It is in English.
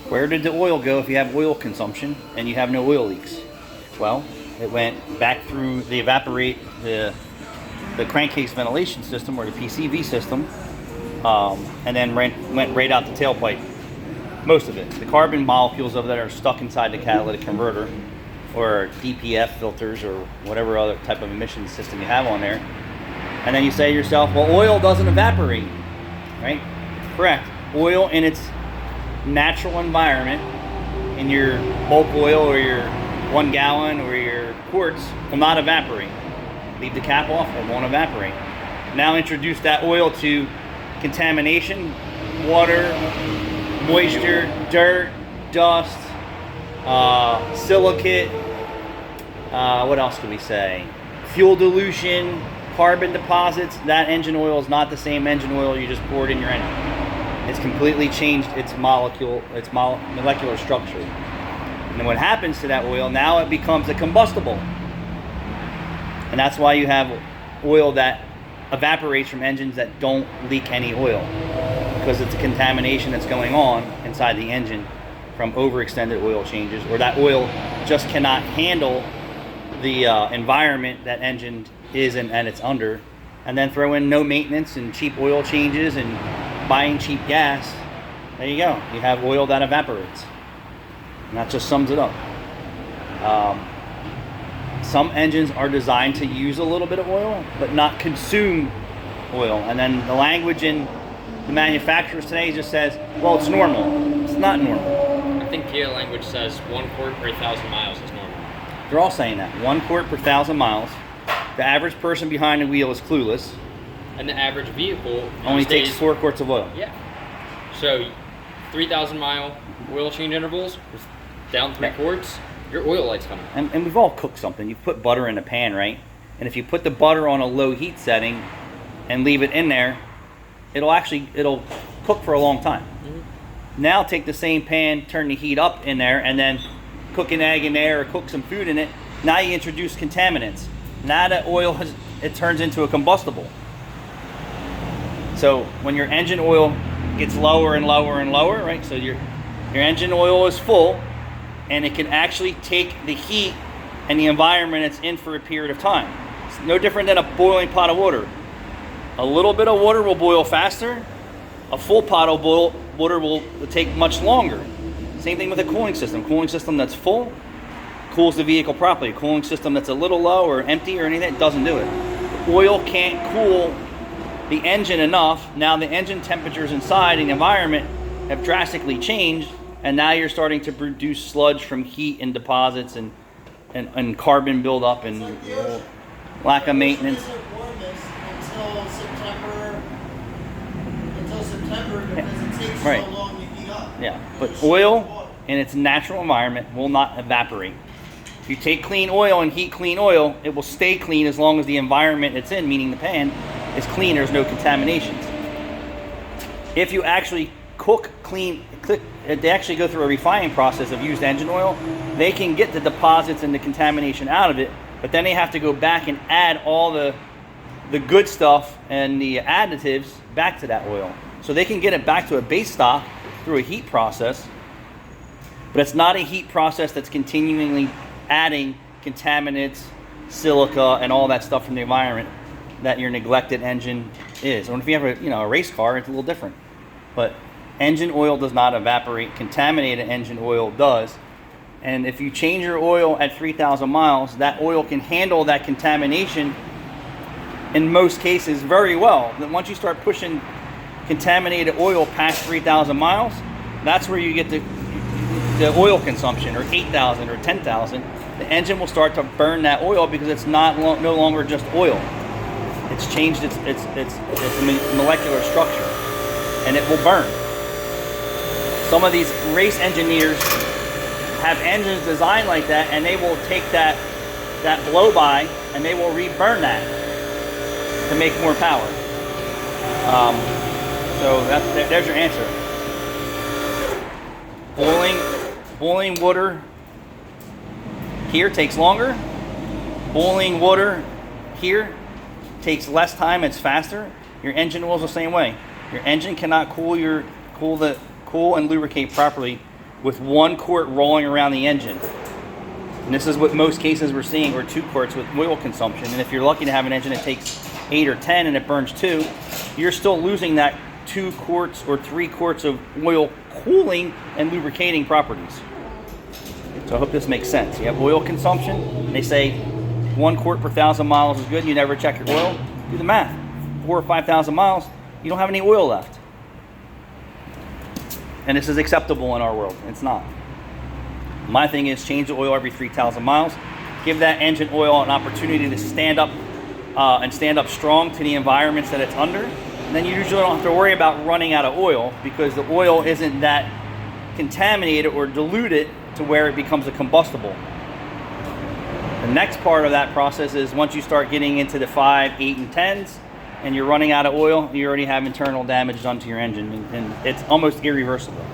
Where did the oil go if you have oil consumption and you have no oil leaks? Well, it went back through the crankcase ventilation system, or the PCV system, and then went right out the tailpipe. Most of it. The carbon molecules of that are stuck inside the catalytic converter, or DPF filters, or whatever other type of emission system you have on there. And then you say to yourself, well, oil doesn't evaporate, right? Correct. Oil in its natural environment, in your bulk oil or your 1 gallon or your quarts, will not evaporate. Leave the cap off, it won't evaporate. Now introduce that oil to contamination, water, moisture, dirt, dust, silicate, what else could we say? Fuel dilution, carbon deposits. That engine oil is not the same engine oil you just poured in your engine. It's completely changed its molecular structure. And then what happens to that oil, now it becomes a combustible. And that's why you have oil that evaporates from engines that don't leak any oil, because it's a contamination that's going on inside the engine from overextended oil changes, or that oil just cannot handle the environment that engine is in and it's under. And then throw in no maintenance and cheap oil changes and buying cheap gas. There you go. You have oil that evaporates. And that just sums it up. Some engines are designed to use a little bit of oil, but not consume oil. And then the language in the manufacturers today just says, well, it's normal. It's not normal. I think Kia language says 1 quart per 1,000 miles is normal. They're all saying that. 1 quart per 1,000 miles. The average person behind the wheel is clueless. And the average vehicle Only takes 4 quarts of oil. Yeah. So 3,000 mile oil change intervals, down 3 quarts, your oil light's coming. And we've all cooked something. You've put butter in a pan, right? And if you put the butter on a low heat setting and leave it in there, it'll cook for a long time. Mm-hmm. Now take the same pan, turn the heat up in there, and then cook an egg in there or cook some food in it. Now you introduce contaminants. Now that oil it turns into a combustible. So when your engine oil gets lower and lower and lower, right? So your engine oil is full, and it can actually take the heat and the environment it's in for a period of time. It's no different than a boiling pot of water. A little bit of water will boil faster. A full pot of water will take much longer. Same thing with a cooling system. Cooling system that's full cools the vehicle properly. A cooling system that's a little low or empty or anything, it doesn't do it. The oil can't cool the engine enough. Now the engine temperatures inside and the environment have drastically changed, and now you're starting to produce sludge from heat and deposits and carbon buildup and lack of maintenance. Until September because it takes right. so long to heat up. Yeah, but oil in its natural environment will not evaporate. If you take clean oil and heat clean oil, it will stay clean as long as the environment it's in, meaning the pan, is clean. There's no contaminations. If you actually cook clean, they actually go through a refining process of used engine oil, they can get the deposits and the contamination out of it, but then they have to go back and add all the good stuff and the additives back to that oil. So they can get it back to a base stock through a heat process, but it's not a heat process that's continually adding contaminants, silica, and all that stuff from the environment that your neglected engine is. Or if you have a race car, it's a little different. But engine oil does not evaporate. Contaminated engine oil does. And if you change your oil at 3,000 miles, that oil can handle that contamination in most cases very well. Then once you start pushing contaminated oil past 3,000 miles, that's where you get the oil consumption, or 8,000 or 10,000. The engine will start to burn that oil because it's no longer just oil. It's changed its molecular structure, and it will burn. Some of these race engineers have engines designed like that, and they will take that blow-by and they will reburn that to make more power. So there's your answer. Boiling water here takes longer. Boiling water here takes less time. It's faster. Your engine oil is the same way. Your engine cannot cool and lubricate properly with 1 quart rolling around the engine. And this is what most cases we're seeing, or 2 quarts with oil consumption. And if you're lucky to have an engine that takes 8 or 10 and it burns 2, you're still losing that 2 quarts or 3 quarts of oil cooling and lubricating properties. So I hope this makes sense. You have oil consumption, and they say 1 quart per 1,000 miles is good, and you never check your oil. Do the math. 4,000 or 5,000 miles, you don't have any oil left. And this is acceptable in our world. It's not. My thing is change the oil every 3,000 miles. Give that engine oil an opportunity to stand up and stand up strong to the environments that it's under. And then you usually don't have to worry about running out of oil, because the oil isn't that contaminated or diluted to where it becomes a combustible. The next part of that process is once you start getting into the 5, 8, and 10s, and you're running out of oil, you already have internal damage done to your engine, and it's almost irreversible.